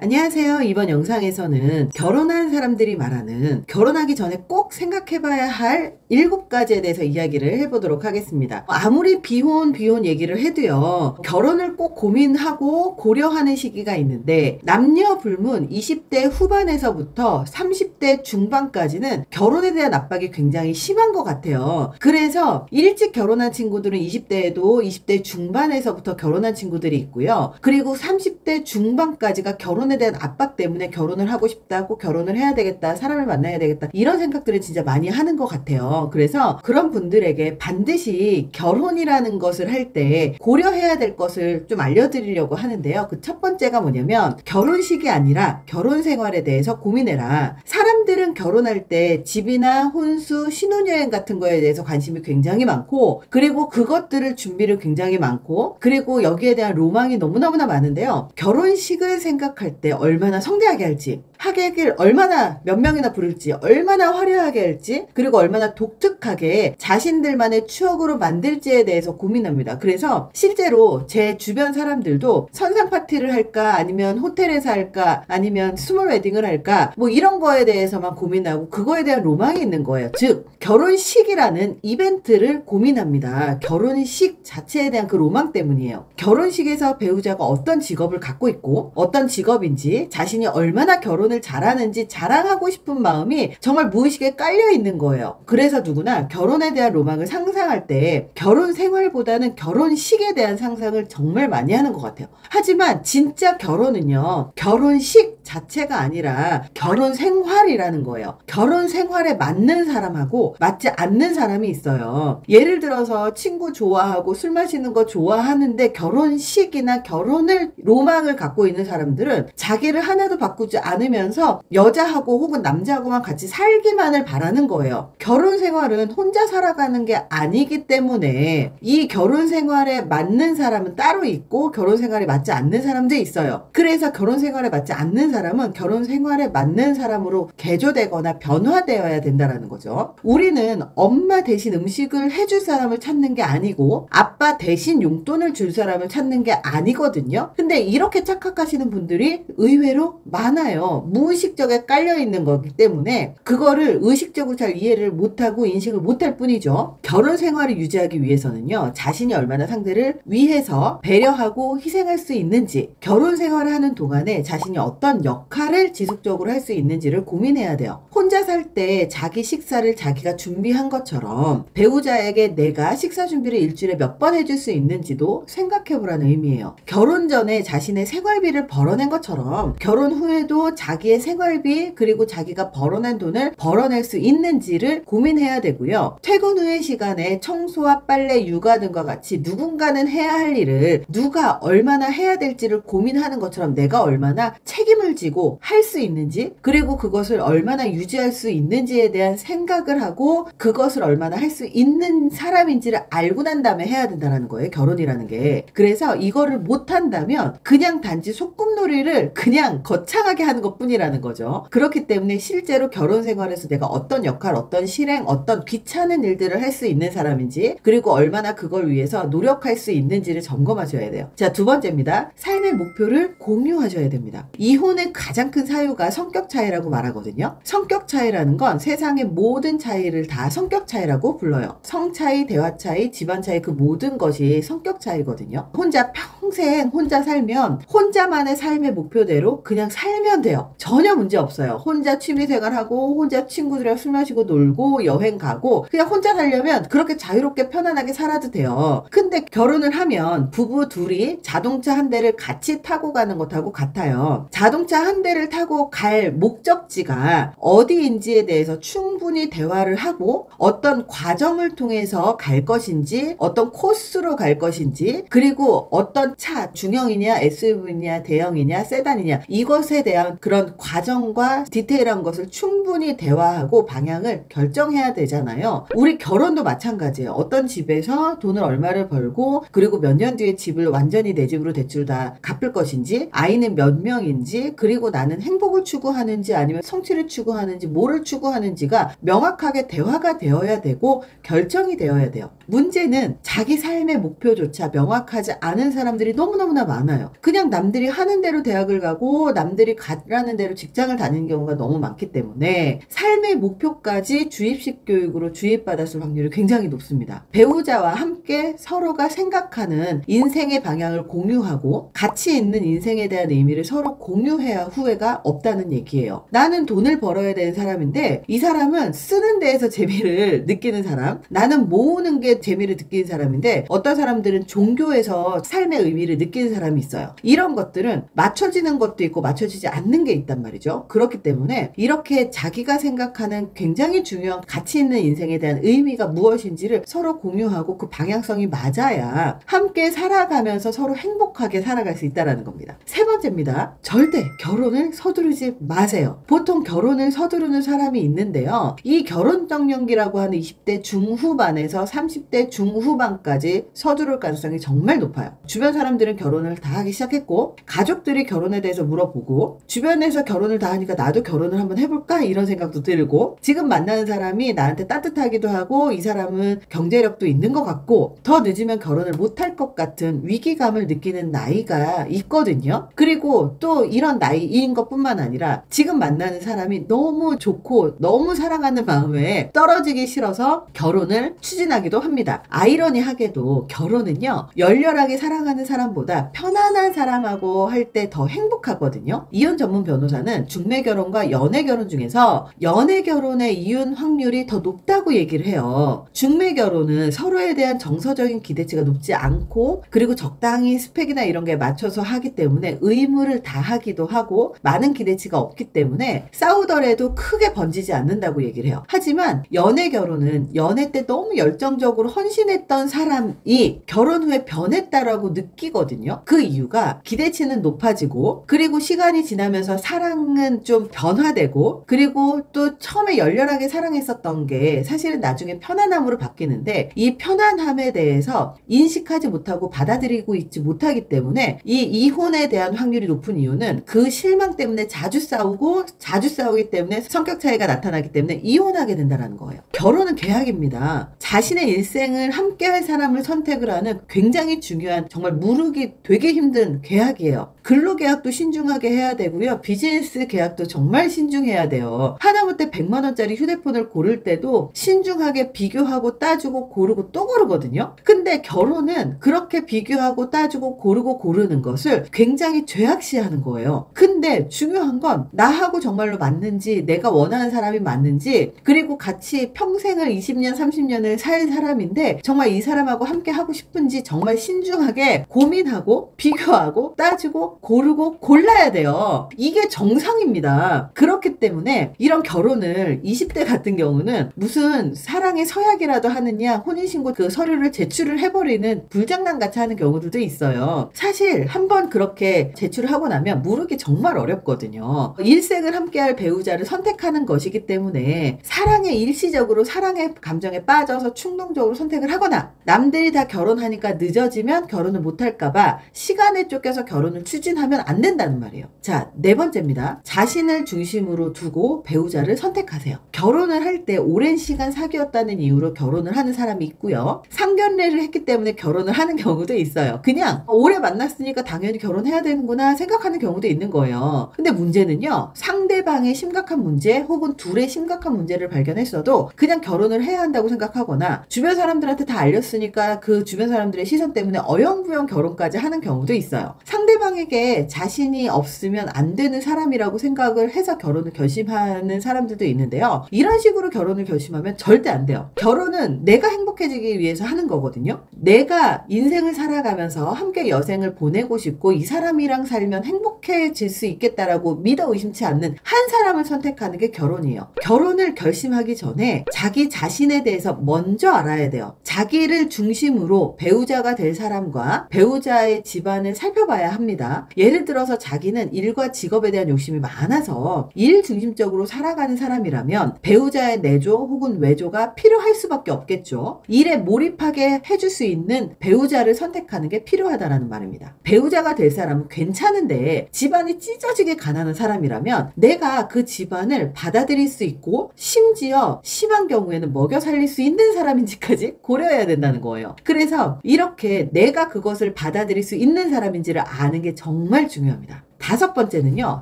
안녕하세요. 이번 영상에서는 결혼한 사람들이 말하는 결혼하기 전에 꼭 생각해봐야 할 7가지에 대해서 이야기를 해보도록 하겠습니다. 아무리 비혼 얘기를 해도요, 결혼을 꼭 고민하고 고려하는 시기가 있는데, 남녀 불문 20대 후반에서부터 30대 중반까지는 결혼에 대한 압박이 굉장히 심한 것 같아요. 그래서 일찍 결혼한 친구들은 20대에도 20대 중반에서부터 결혼한 친구들이 있고요. 그리고 30대 중반까지가 결혼에 대한 압박 때문에 결혼을 하고 싶다고, 결혼을 해야 되겠다, 사람을 만나야 되겠다, 이런 생각들을 진짜 많이 하는 것 같아요. 그래서 그런 분들에게 반드시 결혼이라는 것을 할 때 고려해야 될 것을 좀 알려드리려고 하는데요. 그 첫 번째가 뭐냐면, 결혼식이 아니라 결혼 생활에 대해서 고민해라. 사람들은 결혼할 때 집이나 혼수, 신혼여행 같은 거에 대해서 관심이 굉장히 많고, 그리고 그것들을 준비를 굉장히 많고, 그리고 여기에 대한 로망이 너무너무나 많은데요. 결혼식을 생각할 때 얼마나 성대하게 할지, 하객을 얼마나 몇 명이나 부를지, 얼마나 화려하게 할지, 그리고 얼마나 독특하게 자신들만의 추억으로 만들지에 대해서 고민합니다. 그래서 실제로 제 주변 사람들도 선상 파티를 할까, 아니면 호텔에서 할까, 아니면 스몰 웨딩을 할까, 뭐 이런 거에 대해서만 고민하고 그거에 대한 로망이 있는 거예요. 즉 결혼식이라는 이벤트를 고민합니다. 결혼식 자체에 대한 그 로망 때문이에요. 결혼식에서 배우자가 어떤 직업을 갖고 있고, 어떤 직업인지, 자신이 얼마나 결혼을 잘하는지 자랑하고 싶은 마음이 정말 무의식에 깔려 있는 거예요. 그래서 누구나 결혼에 대한 로망을 상상할 때 결혼 생활보다는 결혼식에 대한 상상을 정말 많이 하는 것 같아요. 하지만 진짜 결혼은요, 결혼식 자체가 아니라 결혼 생활이라는 거예요. 결혼 생활에 맞는 사람하고 맞지 않는 사람이 있어요. 예를 들어서 친구 좋아하고 술 마시는 거 좋아하는데 결혼식이나 결혼을 로망을 갖고 있는 사람들은 자기를 하나도 바꾸지 않으면서 여자하고 혹은 남자하고만 같이 살기만을 바라는 거예요. 결혼 생활은 혼자 살아가는 게 아니기 때문에 이 결혼 생활에 맞는 사람은 따로 있고 결혼 생활에 맞지 않는 사람도 있어요. 그래서 결혼 생활에 맞지 않는 사람은 결혼 생활에 맞는 사람으로 개조되거나 변화되어야 된다는 거죠. 우리는 엄마 대신 음식을 해줄 사람을 찾는 게 아니고 아빠 대신 용돈을 줄 사람을 찾는 게 아니거든요. 근데 이렇게 착각하시는 분들이 의외로 많아요. 무의식적에 깔려있는 거기 때문에 그거를 의식적으로 잘 이해를 못하고 인식을 못할 뿐이죠. 결혼 생활을 유지하기 위해서는요, 자신이 얼마나 상대를 위해서 배려하고 희생할 수 있는지, 결혼 생활을 하는 동안에 자신이 어떤 역할을 지속적으로 할 수 있는지를 고민해야 돼요. 혼자 살 때 자기 식사를 자기가 준비한 것처럼 배우자에게 내가 식사 준비를 일주일에 몇 번 해줄 수 있는지도 생각해보라는 의미예요. 결혼 전에 자신의 생활비를 벌어낸 것처럼 결혼 후에도 자기의 생활비, 그리고 자기가 벌어낸 돈을 벌어낼 수 있는지를 고민해야 되고요. 퇴근 후의 시간에 청소와 빨래, 육아 등과 같이 누군가는 해야 할 일을 누가 얼마나 해야 될지를 고민하는 것처럼 내가 얼마나 책임을 지고 할 수 있는지, 그리고 그것을 얼마나 유지할 수 있는지에 대한 생각을 하고 그것을 얼마나 할 수 있는 사람인지를 알고 난 다음에 해야 된다는 거예요. 결혼이라는 게. 그래서 이거를 못한다면 그냥 단지 소꿉놀이를 그냥 거창하게 하는 것 뿐이라는 거죠. 그렇기 때문에 실제로 결혼 생활에서 내가 어떤 역할, 어떤 실행, 어떤 귀찮은 일들을 할 수 있는 사람인지, 그리고 얼마나 그걸 위해서 노력할 수 있는지를 점검하셔야 돼요. 자, 두 번째입니다. 삶의 목표를 공유하셔야 됩니다. 이혼의 가장 큰 사유가 성격 차이라고 말하거든요. 성격 차이라는 건 세상의 모든 차이를 다 성격 차이라고 불러요. 성 차이, 대화 차이, 집안 차이, 그 모든 것이 성격 차이거든요. 혼자 평생 혼자 살면 혼자만의 삶의 목표대로 그냥 살면 돼요. 전혀 문제 없어요. 혼자 취미생활하고 혼자 친구들이랑 술 마시고 놀고 여행 가고 그냥 혼자 살려면 그렇게 자유롭게 편안하게 살아도 돼요. 근데 결혼을 하면 부부 둘이 자동차 한 대를 같이 타고 가는 것하고 같아요. 자동차 한 대를 타고 갈 목적지가 어디인지에 대해서 충분히 대화를 하고 어떤 과정을 통해서 갈 것인지, 어떤 코스로 갈 것인지, 그리고 어떤 차, 중형이냐 SUV냐 대형이냐 세단이냐, 이것에 대한 그런 과정과 디테일한 것을 충분히 대화하고 방향을 결정해야 되잖아요. 우리 결혼도 마찬가지예요. 어떤 집에서 돈을 얼마를 벌고, 그리고 몇 년 뒤에 집을 완전히 내 집으로 대출 다 갚을 것인지, 아이는 몇 명인지, 그리고 나는 행복을 추구하는지 아니면 성취를 추구하는지 뭐를 추구하는지가 명확하게 대화가 되어야 되고 결정이 되어야 돼요. 문제는 자기 삶의 목표조차 명확하지 않은 사람들이 사람들이 너무너무나 많아요. 그냥 남들이 하는 대로 대학을 가고 남들이 가라는 대로 직장을 다니는 경우가 너무 많기 때문에 삶의 목표까지 주입식 교육으로 주입받았을 확률이 굉장히 높습니다. 배우자와 함께 서로가 생각하는 인생의 방향을 공유하고 가치 있는 인생에 대한 의미를 서로 공유해야 후회가 없다는 얘기예요. 나는 돈을 벌어야 되는 사람인데 이 사람은 쓰는 데에서 재미를 느끼는 사람, 나는 모으는 게 재미를 느끼는 사람인데 어떤 사람들은 종교에서 삶의 의미를 느끼는 사람이 있어요. 이런 것들은 맞춰지는 것도 있고 맞춰지지 않는 게 있단 말이죠. 그렇기 때문에 이렇게 자기가 생각하는 굉장히 중요한 가치 있는 인생에 대한 의미가 무엇인지를 서로 공유하고 그 방향성이 맞아야 함께 살아가면서 서로 행복하게 살아갈 수 있다는 겁니다. 세 번째입니다. 절대 결혼을 서두르지 마세요. 보통 결혼을 서두르는 사람이 있는데요. 이 결혼정년기라고 하는 20대 중후반에서 30대 중후반까지 서두를 가능성이 정말 높아요. 주변 사람들은 결혼을 다 하기 시작했고 가족들이 결혼에 대해서 물어보고 주변에서 결혼을 다 하니까 나도 결혼을 한번 해볼까? 이런 생각도 들고 지금 만나는 사람이 나한테 따뜻하기도 하고 이 사람은 경제력도 있는 것 같고 더 늦으면 결혼을 못할 것 같은 위기감을 느끼는 나이가 있거든요. 그리고 또 이런 나이인 것뿐만 아니라 지금 만나는 사람이 너무 좋고 너무 사랑하는 마음에 떨어지기 싫어서 결혼을 추진하기도 합니다. 아이러니하게도 결혼은요 열렬하게 사랑하는 사람보다 편안한 사람하고 할 때 더 행복하거든요. 이혼 전문 변호사는 중매 결혼과 연애 결혼 중에서 연애 결혼의 이혼 확률이 더 높다고 얘기를 해요. 중매 결혼은 서로에 대한 정서적인 기대치가 높지 않고 그리고 적당히 스펙이나 이런 게 맞춰서 하기 때문에 의무를 다하기도 하고 많은 기대치가 없기 때문에 싸우더라도 크게 번지지 않는다고 얘기를 해요. 하지만 연애 결혼은 연애 때 너무 열정적으로 헌신했던 사람이 결혼 후에 변했다라고 느끼거든요. 그 이유가 기대치는 높아지고 그리고 시간이 지나면서 사랑은 좀 변화되고 그리고 또 처음에 열렬하게 사랑했었던 게 사실은 나중에 편안함으로 바뀌는데 이 편안함에 대해서 인식하지 못하고 받아들이고 있지 못하기 때문에 이 이혼에 대한 확률이 높은 이유는 그 실망 때문에 자주 싸우기 때문에 성격 차이가 나타나기 때문에 이혼하게 된다는 거예요. 결혼은 계약입니다. 자신의 일생을 함께 할 사람을 선택을 하는 굉장히 중요한 정말 무르기 되게 힘든 계약이에요. 근로계약도 신중하게 해야 되고요. 비즈니스 계약도 정말 신중해야 돼요. 하다못해 100만 원짜리 휴대폰을 고를 때도 신중하게 비교하고 따지고 고르고 또 고르거든요. 근데 결혼은 그렇게 비교하고 따지고 고르고 고르는 것을 굉장히 죄악시하는 거예요. 근데 중요한 건 나하고 정말로 맞는지 내가 원하는 사람이 맞는지 그리고 같이 평생을 20년 30년을 살 사람인데 정말 이 사람하고 함께 하고 싶은지 정말 신중하게 고민하고 비교하고 따지고 고르고 골라야 돼요. 이게 정상입니다. 그렇기 때문에 이런 결혼을 20대 같은 경우는 무슨 사랑의 서약이라도 하느냐 혼인신고 그 서류를 제출을 해버리는 불장난같이 하는 경우들도 있어요. 사실 한번 그렇게 제출을 하고 나면 무르기 정말 어렵거든요. 일생을 함께할 배우자를 선택하는 것이기 때문에 사랑에 일시적으로 사랑의 감정에 빠져서 충동적으로 선택을 하거나 남들이 다 결혼하니까 늦어지면 결혼을 못할까봐 시간에 쫓겨서 결혼을 추진하면 안 된다는 말이에요. 자, 네 번째입니다. 자신을 중심으로 두고 배우자를 선택하세요. 결혼을 할 때 오랜 시간 사귀었다는 이유로 결혼을 하는 사람이 있고요. 상견례를 했기 때문에 결혼을 하는 경우도 있어요. 그냥 오래 만났으니까 당연히 결혼해야 되는구나 생각하는 경우도 있는 거예요. 근데 문제는요. 상대방의 심각한 문제 혹은 둘의 심각한 문제를 발견했어도 그냥 결혼을 해야 한다고 생각하거나 주변 사람들한테 다 알렸으니까 그 주변 사람들의 시선 때문에 어영부영 결혼까지 하는 경우도 있어요. 상대방에게 자신이 없으면 안 되는 사람이라고 생각을 해서 결혼을 결심하는 사람들도 있는데요. 이런 식으로 결혼을 결심하면 절대 안 돼요. 결혼은 내가 행복해지기 위해서 하는 거거든요. 내가 인생을 살아가면서 함께 여생을 보내고 싶고 이 사람이랑 살면 행복해질 수 있겠다라고 믿어 의심치 않는 한 사람을 선택하는 게 결혼이에요. 결혼을 결심하기 전에 자기 자신에 대해서 먼저 알아야 돼요. 자기를 중심으로 배우자가 될 사람과 배우자의 집안을 살펴봐야 합니다. 합니다. 예를 들어서 자기는 일과 직업에 대한 욕심이 많아서 일 중심적으로 살아가는 사람이라면 배우자의 내조 혹은 외조가 필요할 수밖에 없겠죠. 일에 몰입하게 해줄 수 있는 배우자를 선택하는 게 필요하다라는 말입니다. 배우자가 될 사람은 괜찮은데 집안이 찢어지게 가난한 사람이라면 내가 그 집안을 받아들일 수 있고 심지어 심한 경우에는 먹여 살릴 수 있는 사람인지까지 고려해야 된다는 거예요. 그래서 이렇게 내가 그것을 받아들일 수 있는 사람인지를 아는 게 정말 중요합니다. 다섯 번째는요,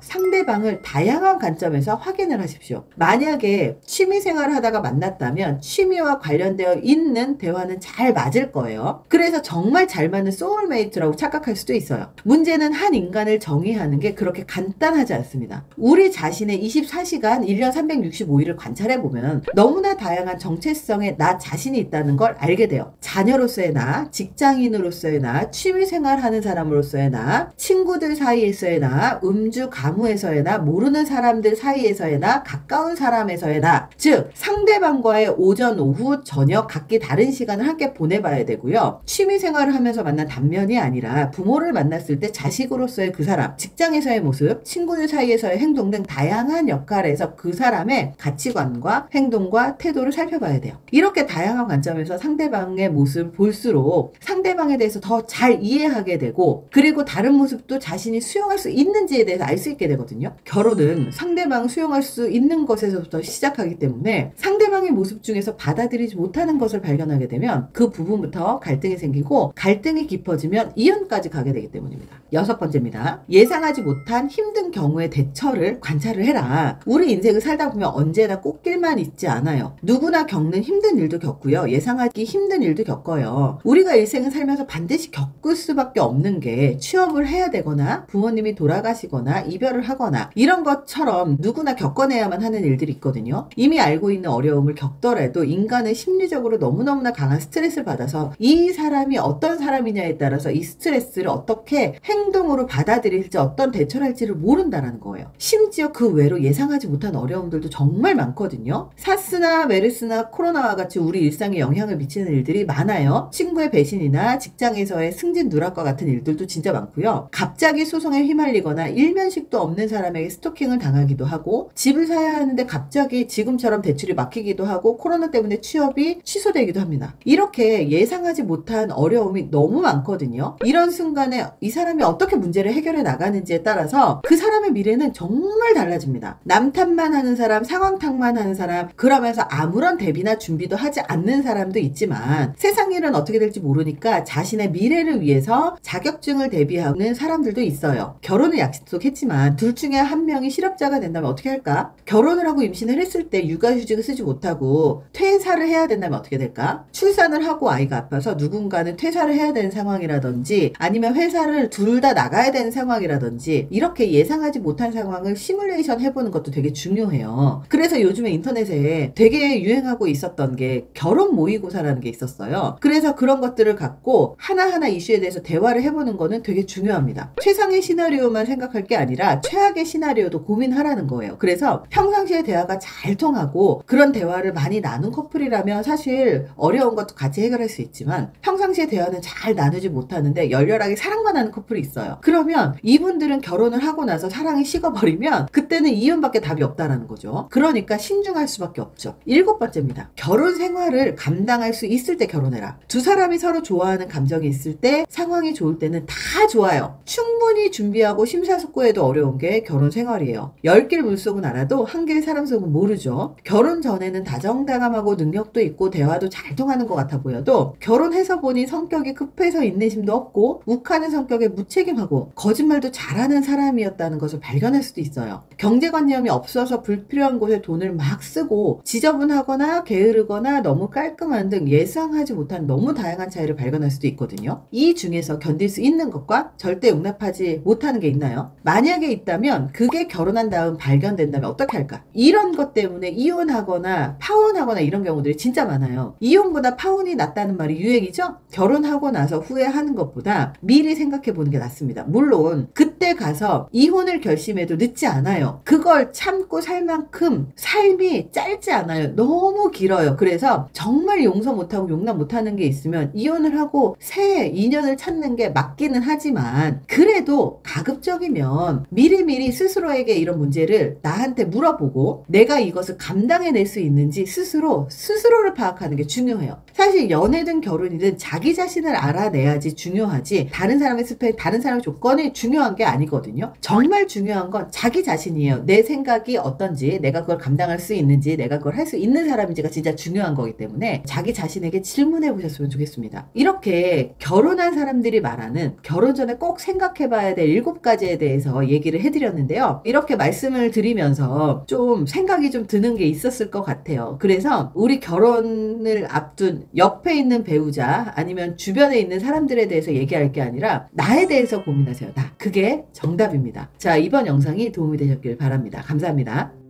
상대방을 다양한 관점에서 확인을 하십시오. 만약에 취미생활을 하다가 만났다면 취미와 관련되어 있는 대화는 잘 맞을 거예요. 그래서 정말 잘 맞는 소울메이트라고 착각할 수도 있어요. 문제는 한 인간을 정의하는 게 그렇게 간단하지 않습니다. 우리 자신의 24시간 1년 365일을 관찰해보면 너무나 다양한 정체성의 나 자신이 있다는 걸 알게 돼요. 자녀로서의 나, 직장인으로서의 나, 취미생활하는 사람으로서의 나, 친구들 사이에서의 나, 음주 가무에서의 나, 모르는 사람들 사이에서의 나, 가까운 사람에서의 나. 즉 상대방과의 오전, 오후, 저녁 각기 다른 시간을 함께 보내봐야 되고요. 취미생활을 하면서 만난 단면이 아니라 부모를 만났을 때 자식으로서의 그 사람, 직장에서의 모습, 친구들 사이에서의 행동 등 다양한 역할에서 그 사람의 가치관과 행동과 태도를 살펴봐야 돼요. 이렇게 다양한 관점에서 상대방의 모습을 볼수록 상대방에 대해서 더 잘 이해하게 되고, 그리고 다른 모습도 자신이 수용할 수 있는지에 대해서 알 수 있게 되거든요. 결혼은 상대방 수용할 수 있는 것에서부터 시작하기 때문에 상대방의 모습 중에서 받아들이지 못하는 것을 발견하게 되면 그 부분부터 갈등이 생기고, 갈등이 깊어지면 이혼까지 가게 되기 때문입니다. 여섯 번째입니다. 예상하지 못한 힘든 경우의 대처를 관찰을 해라. 우리 인생을 살다 보면 언제나 꽃길만 있지 않아요. 누구나 겪는 힘든 일도 겪고요. 예상하기 힘든 일도 겪어요. 우리가 일생을 살면서 반드시 겪을 수밖에 없는 게 취업을 해야 되거나 부모님이 돌아가시거나 이별을 하거나 이런 것처럼 누구나 겪어내야만 하는 일들이 있거든요. 이미 알고 있는 어려움을 겪더라도 인간은 심리적으로 너무너무나 강한 스트레스를 받아서 이 사람이 어떤 사람이냐에 따라서 이 스트레스를 어떻게 행동으로 받아들일지, 어떤 대처를 할지를 모른다는 거예요. 심지어 그 외로 예상하지 못한 어려움들도 정말 많거든요. 사스나 메르스나 코로나와 같이 우리 일상에 영향을 미치는 일들이 많아요. 친구의 배신이나 직장에서의 승진 누락과 같은 일들도 진짜 많고요. 갑자기 소송에 휘말리거나 일면식도 없는 사람에게 스토킹을 당하기도 하고, 집을 사야 하는데 갑자기 지금처럼 대출이 막히기도 하고, 코로나 때문에 취업이 취소되기도 합니다. 이렇게 예상하지 못한 어려움이 너무 많거든요. 이런 순간에 이 사람이 어떻게 문제를 해결해 나가는지에 따라서 그 사람의 미래는 정말 달라집니다. 남 탓만 하는 사람, 상황 탓만 하는 사람, 그러면서 아무런 대비나 준비도 하지 않는 사람도 있지만, 세상 일은 어떻게 될지 모르니까 자신의 미래를 위해서 자격증을 대비하는 사람들도 있어요. 결혼을 약속했지만 둘 중에 한 명이 실업자가 된다면 어떻게 할까? 결혼을 하고 임신을 했을 때 육아휴직을 쓰지 못하고 퇴사를 해야 된다면 어떻게 될까? 출산을 하고 아이가 아파서 누군가는 퇴사를 해야 되는 상황이라든지, 아니면 회사를 둘 다 나가야 되는 상황이라든지, 이렇게 예상하지 못한 상황을 시뮬레이션 해보는 것도 되게 중요해요. 그래서 요즘에 인터넷에 되게 유행하고 있었던 게 결혼 모의고사라는 게 있었어요. 그래서 그런 것들을 갖고 하나하나 이슈에 대해서 대화를 해보는 거는 되게 중요합니다. 최상의 시나리오만 생각할 게 아니라 최악의 시나리오도 고민하라는 거예요. 그래서 평상시에 대화가 잘 통하고 그런 대화를 많이 나눈 커플이라면 사실 어려운 것도 같이 해결할 수 있지만, 평상시에 대화는 잘 나누지 못하는데 열렬하게 사랑만 하는 커플이 있어요. 그러면 이분들은 결혼을 하고 나서 사랑이 식어버리면 그때는 이혼밖에 답이 없다라는 거죠. 그러니까 신중할 수밖에 없죠. 일곱 번째입니다. 결혼 생활을 감당할 수 있을 때 결혼해라. 두 사람이 서로 좋아하는 감정이 있을 때, 상황이 좋을 때는 다 좋아요. 충분히 준비하고 심사숙고해도 어려운 게 결혼 생활이에요. 10길 물속은 알아도 한 길 사람 속은 모르죠. 결혼 전에는 다정다감하고 능력도 있고 대화도 잘 통하는 것 같아 보여도, 결혼해서 보니 성격이 급해서 인내심도 없고 욱하는 성격에 무책임하고 거짓말도 잘하는 사람이었다는 것을 발견할 수도 있어요. 경제관념이 없어서 불필요한 곳에 돈을 막 쓰고 지저분하거나 게으르거나 너무 깔끔한 등 예상하지 못한 너무 다양한 차이를 발견할 수도 있거든요. 이 중에서 견딜 수 있는 것과 절대 용납하지 못하는 게 있나요? 만약에 있다면 그게 결혼한 다음 발견된다면 어떻게 할까? 이런 것 때문에 이혼하거나 파혼하거나 이런 경우들이 진짜 많아요. 이혼보다 파혼이 낫다는 말이 유행이죠? 결혼하고 나서 후회하는 것보다 미리 생각해 보는 게 낫습니다. 물론 그때 가서 이혼을 결심해도 늦지 않아요. 그걸 참고 살 만큼 삶이 짧지 않아요. 너무 길어요. 그래서 정말 용서 못하고 용납 못하는 게 있으면 이혼을 하고 새 인연을 찾는 게 맞기는 하지만, 그래도 가급적이면 미리미리 스스로에게 이런 문제를 나한테 물어보고 내가 이것을 감당해낼 수 있는지 스스로를 파악하는 게 중요해요. 사실 연애든 결혼이든 자기 자신을 알아내야지 중요하지, 다른 사람의 스펙, 다른 사람의 조건이 중요한 게 아니거든요. 정말 중요한 건 자기 자신이에요. 내 생각이 어떤지, 내가 그걸 감당할 수 있는지, 내가 그걸 할 수 있는 사람인지가 진짜 중요한 거기 때문에 자기 자신에게 질문해 보셨으면 좋겠습니다. 이렇게 결혼한 사람들이 말하는 결혼 전에 꼭 생각해 봐야 될 7가지에 대해서 얘기를 해드렸는데요. 이렇게 말씀을 드리면서 좀 생각이 좀 드는 게 있었을 것 같아요. 그래서 우리 결혼을 앞둔 옆에 있는 배우자 아니면 주변에 있는 사람들에 대해서 얘기할 게 아니라 나에 대해서 고민하세요. 그게 정답입니다. 자, 이번 영상이 도움이 되셨길 바랍니다. 감사합니다.